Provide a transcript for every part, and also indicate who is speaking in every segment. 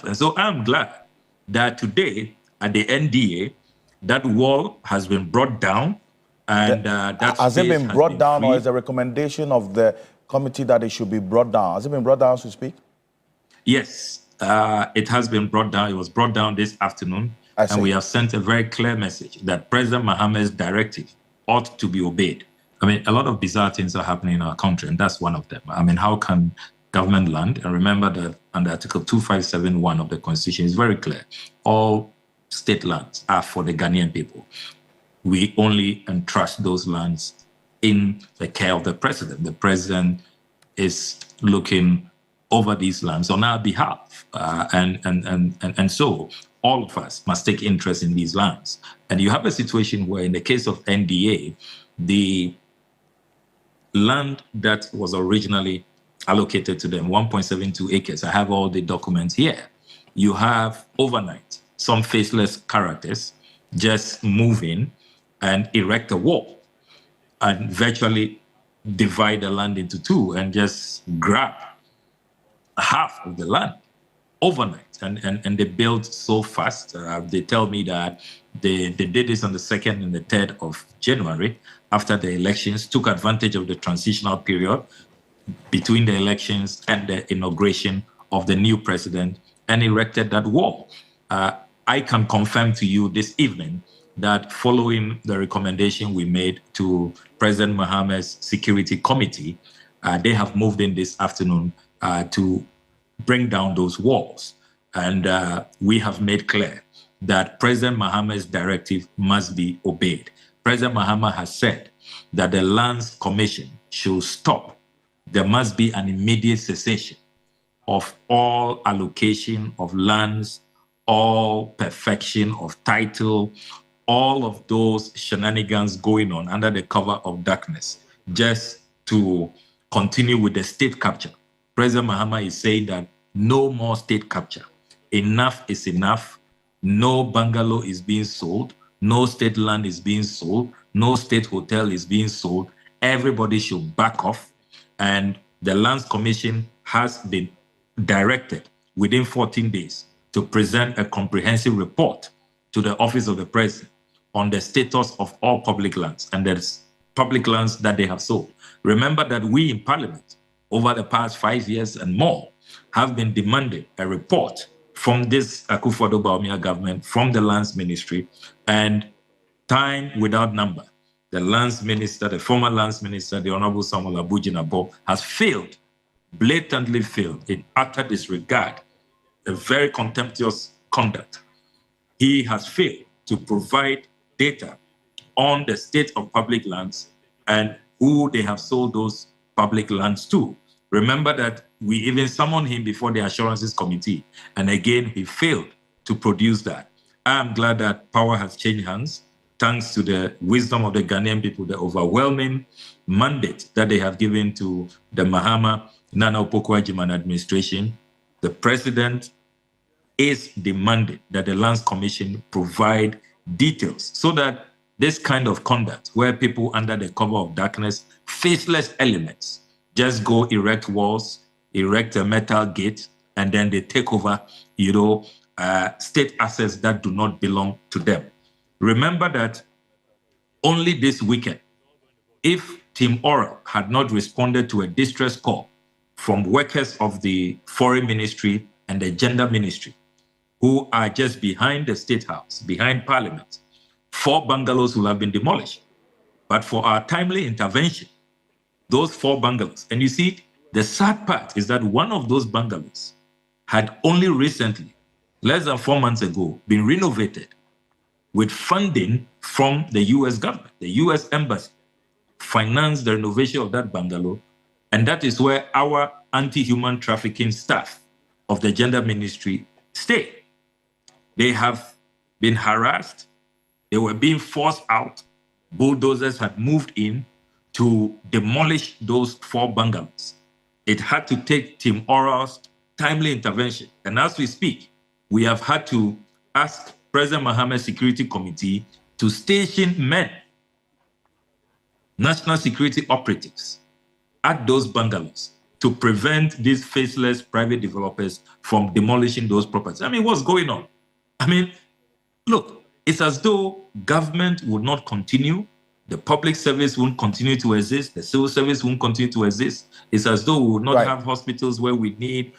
Speaker 1: And so I'm glad that today at the NDA, that wall has been brought down, and that
Speaker 2: has it been brought down,
Speaker 1: freed.
Speaker 2: or is the recommendation of the committee that it should be brought down? Has it been brought down as we speak?
Speaker 1: Yes, it has been brought down. It was brought down this afternoon, and we have sent a very clear message that President Mohammed's directive ought to be obeyed. I mean, a lot of bizarre things are happening in our country, and that's one of them. I mean, how can government land? And remember that under Article 2571 of the Constitution is very clear. All state lands are for the Ghanaian people. We only entrust those lands in the care of the president. The president is looking over these lands on our behalf. And so all of us must take interest in these lands. And you have a situation where in the case of NDA, the land that was originally allocated to them, 1.72 acres, I have all the documents here. You have overnight some faceless characters just move in and erect a wall and virtually divide the land into two and just grab half of the land overnight. And they built so fast. They tell me that they did this on the 2nd and the 3rd of January after the elections, took advantage of the transitional period between the elections and the inauguration of the new president and erected that wall. I can confirm to you this evening that following the recommendation we made to President Mohammed's Security Committee, they have moved in this afternoon to bring down those walls. And we have made clear that President Mohammed's directive must be obeyed. President Mohammed has said that the Lands Commission should stop. There must be an immediate cessation of all allocation of lands, all perfection of title, all of those shenanigans going on under the cover of darkness, just to continue with the state capture. President Mohammed is saying that no more state capture. Enough is enough. No bungalow is being sold. No state land is being sold. No state hotel is being sold. Everybody should back off. And the Lands Commission has been directed within 14 days to present a comprehensive report to the Office of the President on the status of all public lands and the public lands that they have sold. Remember that we in Parliament, over the past 5 years and more, have been demanding a report from this Akufo-Addo government, from the Lands Ministry, and time without number. The Lands Minister, the former Lands Minister, the Honorable Samuel Abu-Jinabo, has failed, blatantly failed, in utter disregard, a very contemptuous conduct. He has failed to provide data on the state of public lands and who they have sold those public lands to. Remember that we even summoned him before the Assurances Committee, and again, he failed to produce that. I am glad that power has changed hands, thanks to the wisdom of the Ghanaian people, the overwhelming mandate that they have given to the Mahama Nana Opoku-Agyeman administration. The president is demanding that the Lands Commission provide details so that this kind of conduct, where people under the cover of darkness, faceless elements, just go erect walls, erect a metal gate, and then they take over, state assets that do not belong to them. Remember that only this weekend, if Team Oral had not responded to a distress call from workers of the Foreign Ministry and the Gender Ministry, who are just behind the State House, behind Parliament, 4 bungalows will have been demolished. But for our timely intervention, those 4 bungalows, and you see, the sad part is that one of those bungalows had only recently, less than 4 months ago, been renovated with funding from the US government. The US Embassy financed the renovation of that bungalow, and that is where our anti-human trafficking staff of the Gender Ministry stay. They have been harassed. They were being forced out. Bulldozers had moved in to demolish those 4 bungalows. It had to take Team Oral's timely intervention. And as we speak, we have had to ask President Mohammed's Security Committee to station men, national security operatives, at those bungalows to prevent these faceless private developers from demolishing those properties. I mean, what's going on? I mean, look, it's as though government would not continue, the public service won't continue to exist, the civil service won't continue to exist. It's as though we would not have hospitals where we need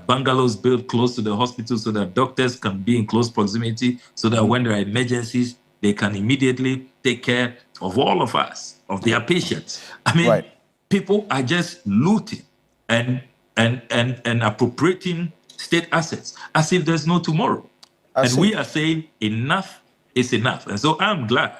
Speaker 1: bungalows built close to the hospital so that doctors can be in close proximity, so that when there are emergencies, they can immediately take care of all of us, of their patients. I mean, people are just looting and appropriating state assets as if there's no tomorrow. And we are saying enough is enough. And so I'm glad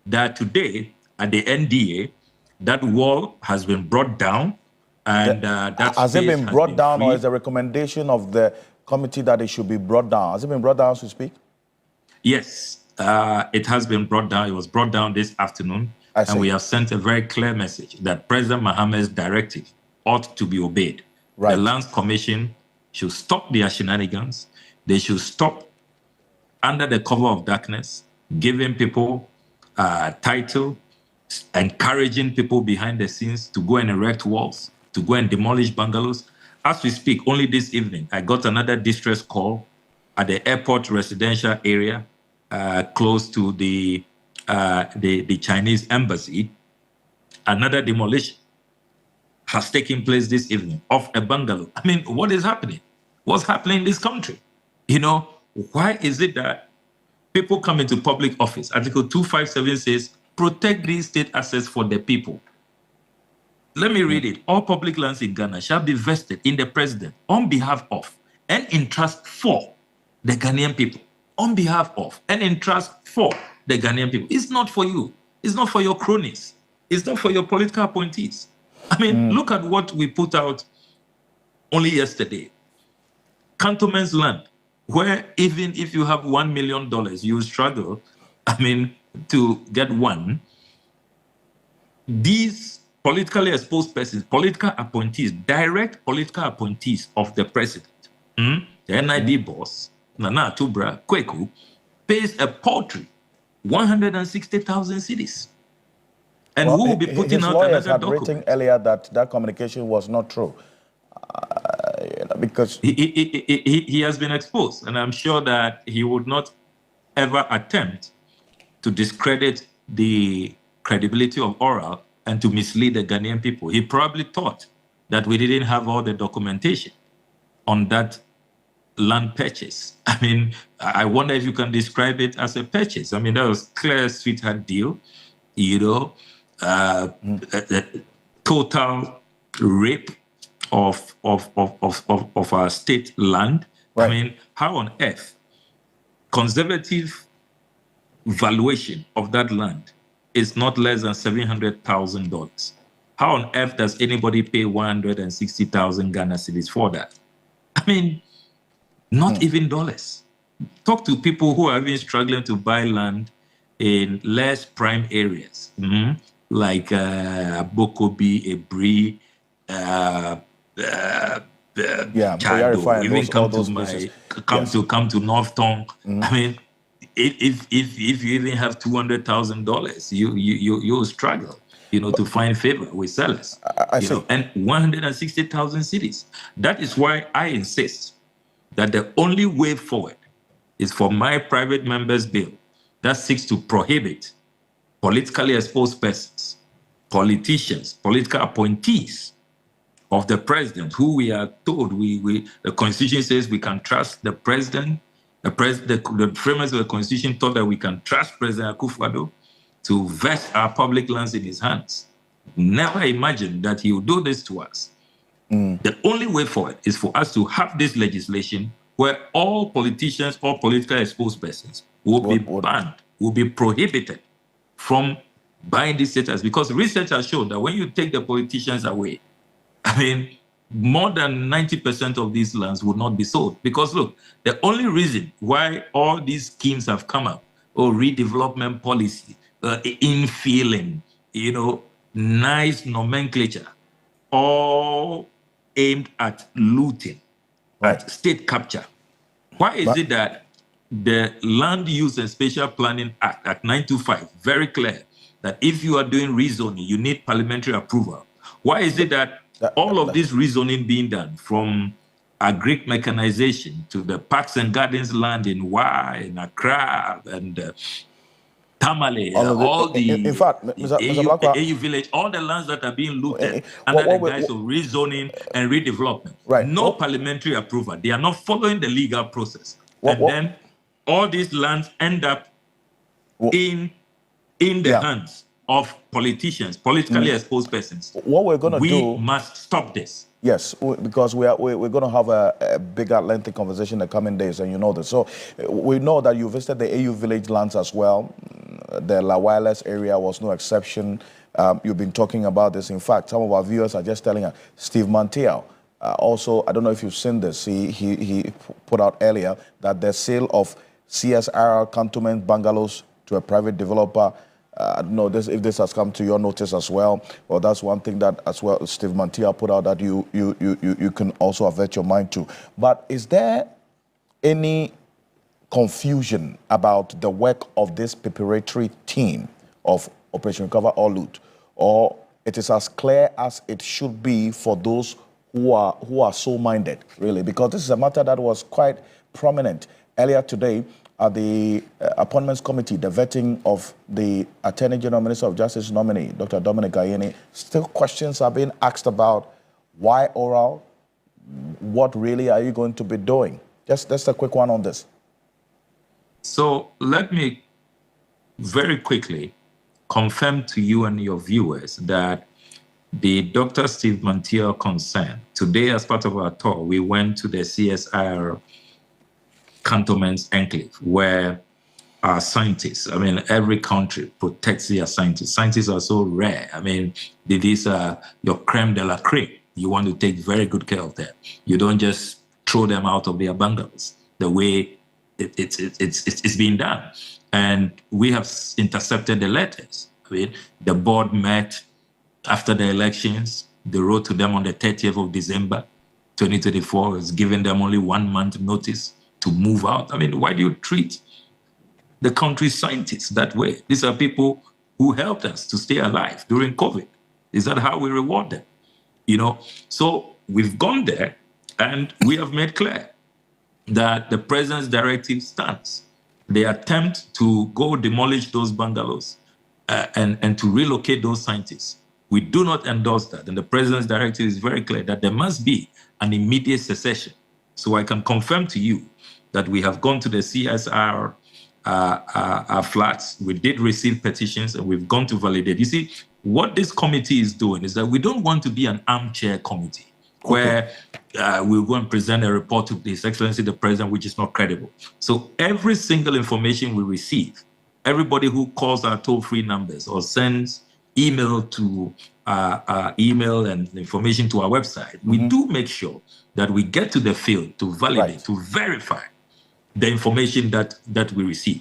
Speaker 1: that today at the NDA, that wall has been brought down. And that
Speaker 2: has it been brought down, or is the recommendation of the committee that it should be brought down? Has it been brought down, so to speak?
Speaker 1: Yes, it has been brought down. It was brought down this afternoon. And we have sent a very clear message that President Mohammed's directive ought to be obeyed. The Lands Commission should stop their shenanigans. They should stop under the cover of darkness, giving people title, encouraging people behind the scenes to go and erect walls, to go and demolish bungalows. As we speak, only this evening, I got another distress call at the airport residential area close to the Chinese embassy. Another demolition has taken place this evening of a bungalow. I mean, what is happening? What's happening in this country? You know, why is it that people come into public office? Article 257 says, protect these state assets for the people. Let me read it. All public lands in Ghana shall be vested in the president on behalf of and in trust for the Ghanaian people. On behalf of and in trust for the Ghanaian people. It's not for you. It's not for your cronies. It's not for your political appointees. I mean, look at what we put out only yesterday. Cantonment's land, where even if you have $1 million, you struggle, I mean, to get one. These politically exposed persons, political appointees, direct political appointees of the president, the NID boss, Nana Atubra Kweku, pays a paltry 160,000 cedis. And who will be putting out another document?
Speaker 2: Written earlier that communication was not true. Because
Speaker 1: he has been exposed, and I'm sure that he would not ever attempt to discredit the credibility of oral and to mislead the Ghanaian people. He probably thought that we didn't have all the documentation on that land purchase. I mean, I wonder if you can describe it as a purchase. I mean, that was clear sweetheart deal, you know, a total rape of our state land. I mean, how on earth conservative valuation of that land is not less than $700,000? How on earth does anybody pay 160,000 Ghana cedis for that? I mean, not even dollars. Talk to people who are even struggling to buy land in less prime areas, like Bokobi, Ebri, Chado, even come to North Tongue. I mean, if you even have $200,000, you'll struggle, you know, to find favor with sellers. You know, and 160,000 cedis. That is why I insist that the only way forward is for my private members bill that seeks to prohibit politically exposed persons, politicians, political appointees of the president, who we are told the Constitution says we can trust the president. The framers of the Constitution thought that we can trust President Akufo-Addo to vest our public lands in his hands. Never imagined that he would do this to us. The only way forward is for us to have this legislation where all politicians, all politically exposed persons will be banned, will be prohibited from buying these status, because research has shown that when you take the politicians away, I mean, more than 90% of these lands would not be sold. Because look, the only reason why all these schemes have come up, or redevelopment policy, infilling, you know, nice nomenclature, all aimed at looting, at state capture. Why is it that the Land Use and Spatial Planning Act, Act 925, very clear that if you are doing rezoning, you need parliamentary approval? Why is it that All of this rezoning being done, from agric mechanization to the parks and gardens land in in Accra and Tamale,
Speaker 2: in fact, Mr. Ablakwah,
Speaker 1: AU Village, all the lands that are being looted under the guise of rezoning and redevelopment.
Speaker 2: Right.
Speaker 1: No parliamentary approval. They are not following the legal process. Then all these lands end up in the hands of politicians, politically exposed persons.
Speaker 2: What we're going to do...
Speaker 1: We must stop this.
Speaker 2: Yes, because we're going to have a bigger, lengthy conversation in the coming days, and you know this. So we know that you visited the AU Village lands as well. The La Wireless area was no exception. You've been talking about this. In fact, some of our viewers are just telling us, Steve Mantiao, also, I don't know if you've seen this, he put out earlier that the sale of CSR cantonment bungalows to a private developer, I don't know if this has come to your notice as well. Well, that's one thing that as well Steve Mantiao put out that you can also avert your mind to. But is there any confusion about the work of this preparatory team of Operation Recover or Loot, or it is as clear as it should be for those who are so minded, really? Because this is a matter that was quite prominent earlier today at the Appointments Committee, the vetting of the Attorney General Minister of Justice nominee, Dr. Dominic Ayeni. Still questions are being asked about why oral, what really are you going to be doing? Just a quick one on this.
Speaker 1: So let me very quickly confirm to you and your viewers that the Dr. Steve Mantiao concern, today as part of our tour, we went to the CSIR cantonments enclave where our scientists, I mean, every country protects their scientists. Scientists are so rare. I mean, these are your creme de la creme. You want to take very good care of them. You don't just throw them out of their bungalows the way it's being done. And we have intercepted the letters. I mean, the board met after the elections. They wrote to them on the 30th of December, 2024, was giving them only 1 month notice to move out. I mean, why do you treat the country's scientists that way? These are people who helped us to stay alive during COVID. Is that how we reward them? You know, so we've gone there and we have made clear that the president's directive stands. The attempt to go demolish those bungalows and to relocate those scientists, we do not endorse that. And the president's directive is very clear that there must be an immediate cessation. So I can confirm to you that we have gone to the CSR flats. We did receive petitions and we've gone to validate. You see, what this committee is doing is that we don't want to be an armchair committee where we'll go and present a report to His Excellency the President, which is not credible. So every single information we receive, everybody who calls our toll-free numbers or sends email to email and information to our website, we do make sure that we get to the field to validate, to verify the information that we receive.